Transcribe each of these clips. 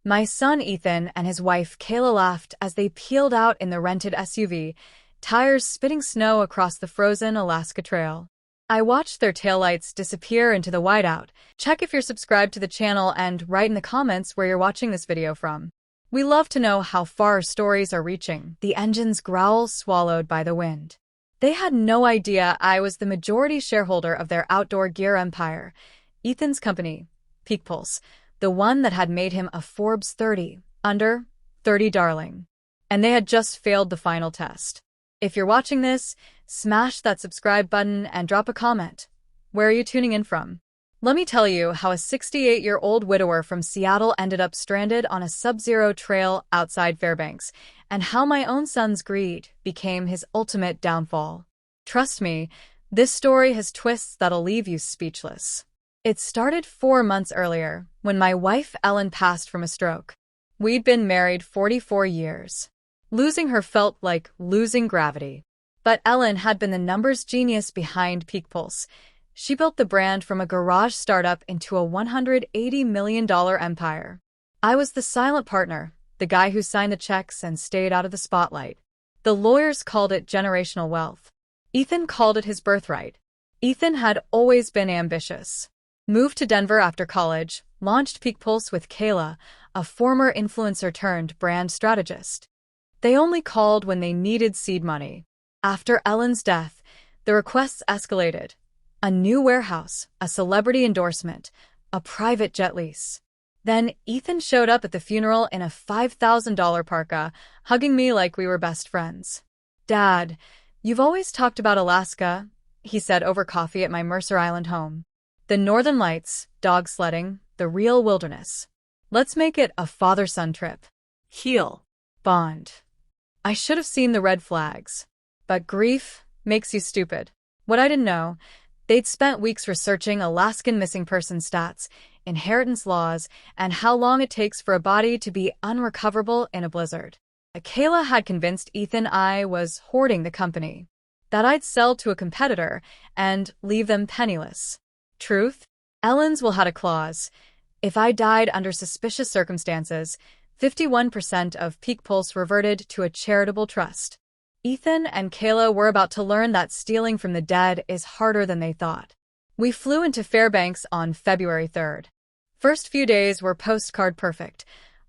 My son Ethan and his wife Kayla laughed as they peeled out in the rented SUV, tires spitting snow across the frozen Alaska Trail. I watched their taillights disappear into the whiteout. Check if you're subscribed to the channel and write in the comments where you're watching this video from. We love to know how far our stories are reaching. The engine's growl swallowed by the wind. They had no idea I was the majority shareholder of their outdoor gear empire, Ethan's company, Peak Pulse, the one that had made him a Forbes 30 under 30 darling. And they had just failed the final test. If you're watching this, smash that subscribe button and drop a comment. Where are you tuning in from? Let me tell you how a 68-year-old widower from Seattle ended up stranded on a sub-zero trail outside Fairbanks, and how my own son's greed became his ultimate downfall. Trust me, this story has twists that'll leave you speechless. It started 4 months earlier, when my wife Ellen passed from a stroke. We'd been married 44 years. Losing her felt like losing gravity. But Ellen had been the numbers genius behind Peak Pulse. She built the brand from a garage startup into a $180 million empire. I was the silent partner, the guy who signed the checks and stayed out of the spotlight. The lawyers called it generational wealth. Ethan called it his birthright. Ethan had always been ambitious. Moved to Denver after college, launched Peak Pulse with Kayla, a former influencer turned brand strategist. They only called when they needed seed money. After Ellen's death, the requests escalated. A new warehouse, a celebrity endorsement, a private jet lease. Then Ethan showed up at the funeral in a $5,000 parka, hugging me like we were best friends. "Dad, you've always talked about Alaska," he said over coffee at my Mercer Island home. "The northern lights, dog sledding, the real wilderness. Let's make it a father-son trip. Heal. Bond." I should have seen the red flags. But grief makes you stupid. What I didn't know, they'd spent weeks researching Alaskan missing person stats, inheritance laws, and how long it takes for a body to be unrecoverable in a blizzard. Kayla had convinced Ethan I was hoarding the company, that I'd sell to a competitor and leave them penniless. Truth? Ellen's will had a clause. If I died under suspicious circumstances, 51% of Peak Pulse reverted to a charitable trust. Ethan and Kayla were about to learn that stealing from the dead is harder than they thought. We flew into Fairbanks on February 3rd. First few days were postcard perfect.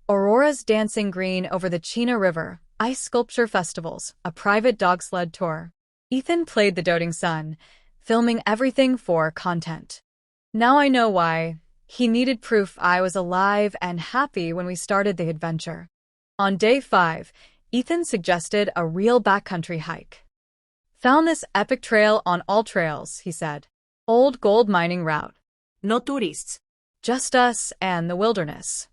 Auroras dancing green over the Chena River, ice sculpture festivals, a private dog sled tour. Ethan played the doting son, filming everything for content. Now I know why. He needed proof I was alive and happy when we started the adventure. On day 5, Ethan suggested a real backcountry hike. "Found this epic trail on all trails," he said. "Old gold mining route. No tourists. Just us and the wilderness."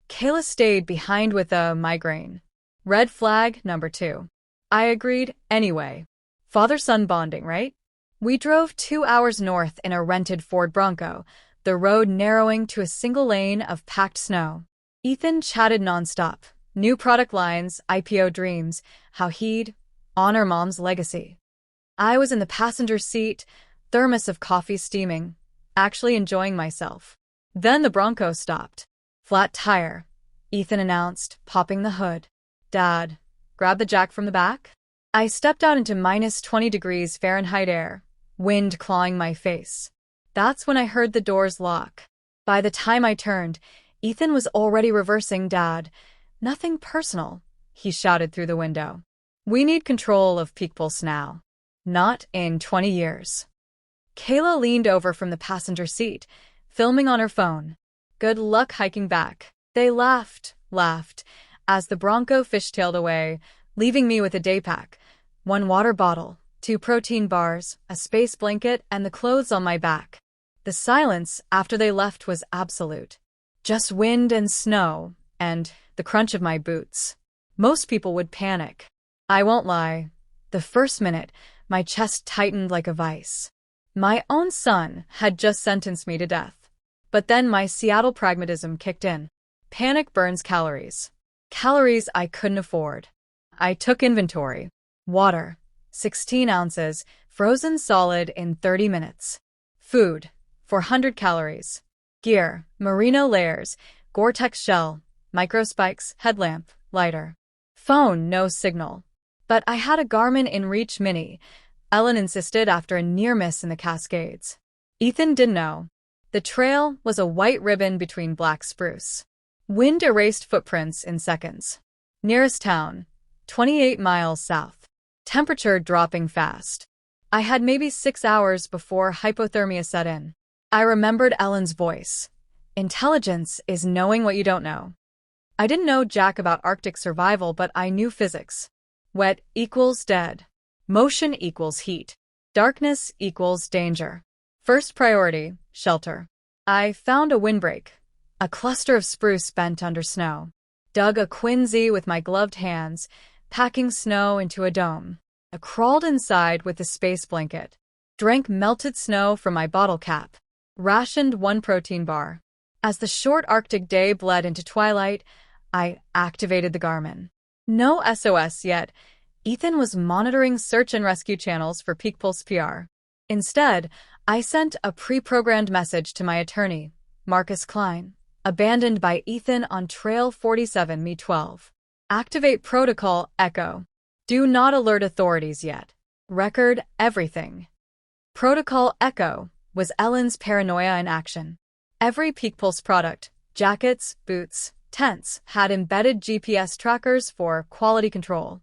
Kayla stayed behind with a migraine. Red flag number 2. I agreed anyway. Father-son bonding, right? We drove 2 hours north in a rented Ford Bronco, the road narrowing to a single lane of packed snow. Ethan chatted nonstop. New product lines, IPO dreams, how he'd honor mom's legacy. I was in the passenger seat, thermos of coffee steaming, actually enjoying myself. Then the Bronco stopped. "Flat tire," Ethan announced, popping the hood. "Dad, grab the jack from the back?" I stepped out into minus 20 degrees Fahrenheit air, wind clawing my face. That's when I heard the doors lock. By the time I turned, Ethan was already reversing. "Dad, nothing personal," he shouted through the window. "We need control of Peak Pulse now. Not in 20 years. Kayla leaned over from the passenger seat, filming on her phone. "Good luck hiking back." They laughed, as the Bronco fishtailed away, leaving me with a day pack, 1 water bottle, 2 protein bars, a space blanket, and the clothes on my back. The silence after they left was absolute. Just wind and snow, and the crunch of my boots. Most people would panic. I won't lie. The first minute, my chest tightened like a vice. My own son had just sentenced me to death. But then my Seattle pragmatism kicked in. Panic burns calories. Calories I couldn't afford. I took inventory. Water, 16 ounces, frozen solid in 30 minutes. Food, 400 calories. Gear, merino layers, Gore-Tex shell, Microspikes, headlamp, lighter. Phone, no signal. But I had a Garmin InReach Mini, Ellen insisted after a near miss in the Cascades. Ethan didn't know. The trail was a white ribbon between black spruce. Wind erased footprints in seconds. Nearest town, 28 miles south. Temperature dropping fast. I had maybe 6 hours before hypothermia set in. I remembered Ellen's voice. Intelligence is knowing what you don't know. I didn't know jack about Arctic survival, but I knew physics. Wet equals dead. Motion equals heat. Darkness equals danger. First priority, shelter. I found a windbreak, a cluster of spruce bent under snow. Dug a quinsy with my gloved hands, packing snow into a dome. I crawled inside with a space blanket. Drank melted snow from my bottle cap. Rationed 1 protein bar. As the short Arctic day bled into twilight, I activated the Garmin. No SOS yet. Ethan was monitoring search and rescue channels for Peak Pulse PR. Instead, I sent a pre-programmed message to my attorney, Marcus Klein. Abandoned by Ethan on Trail 47 Me 12. Activate Protocol Echo. Do not alert authorities yet. Record everything. Protocol Echo was Ellen's paranoia in action. Every Peak Pulse product, jackets, boots, tents, had embedded GPS trackers for quality control.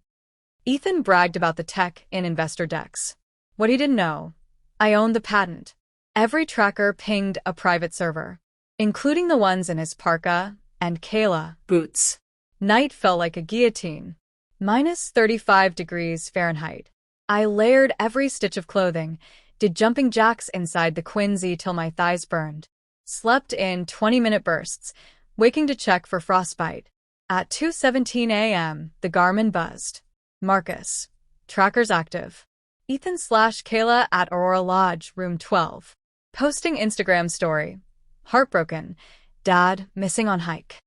Ethan bragged about the tech in investor decks. What he didn't know, I owned the patent. Every tracker pinged a private server, including the ones in his parka and Kayla boots. Night felt like a guillotine. Minus 35 degrees Fahrenheit. I layered every stitch of clothing, did jumping jacks inside the quinsy till my thighs burned. Slept in 20-minute bursts, waking to check for frostbite. At 2:17 a.m., the Garmin buzzed. Marcus. Trackers active. Ethan/Kayla at Aurora Lodge, room 12. Posting Instagram story. Heartbroken. Dad missing on hike.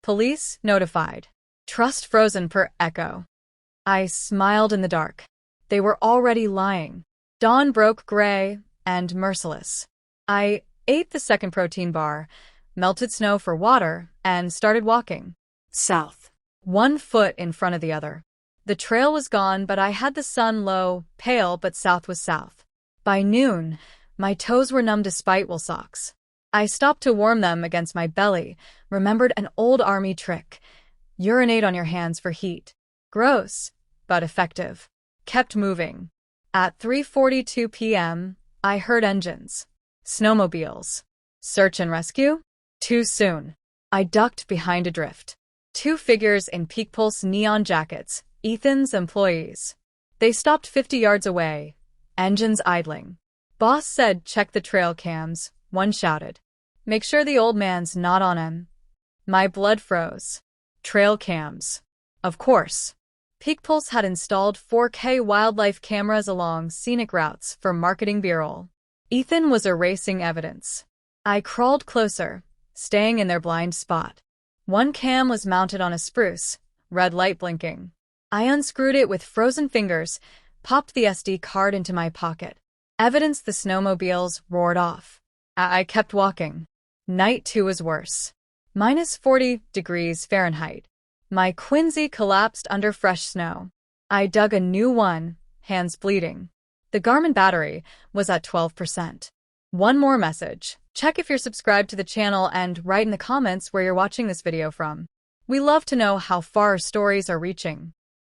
Police notified. Trust frozen per echo. I smiled in the dark. They were already lying. Dawn broke gray and merciless. I ate the second protein bar, melted snow for water, and started walking. South. 1 foot in front of the other. The trail was gone, but I had the sun low, pale, but south was south. By noon, my toes were numb despite wool socks. I stopped to warm them against my belly, remembered an old army trick. Urinate on your hands for heat. Gross, but effective. Kept moving. At 3:42 p.m., I heard engines. Snowmobiles. Search and rescue? Too soon. I ducked behind a drift. 2 figures in Peak Pulse neon jackets, Ethan's employees. They stopped 50 yards away, engines idling. Boss said check the trail cams, one shouted. Make sure the old man's not on him. My blood froze. Trail cams. Of course. Peak Pulse had installed 4K wildlife cameras along scenic routes for marketing B-roll. Ethan was erasing evidence. I crawled closer, staying in their blind spot. 1 cam was mounted on a spruce, red light blinking. I unscrewed it with frozen fingers, popped the SD card into my pocket. Evidence the snowmobiles roared off. I kept walking. Night 2 was worse. Minus 40 degrees Fahrenheit. My quinsy collapsed under fresh snow. I dug a new one, hands bleeding. The Garmin battery was at 12%. One more message. Check if you're subscribed to the channel and write in the comments where you're watching this video from. We love to know how far our stories are reaching.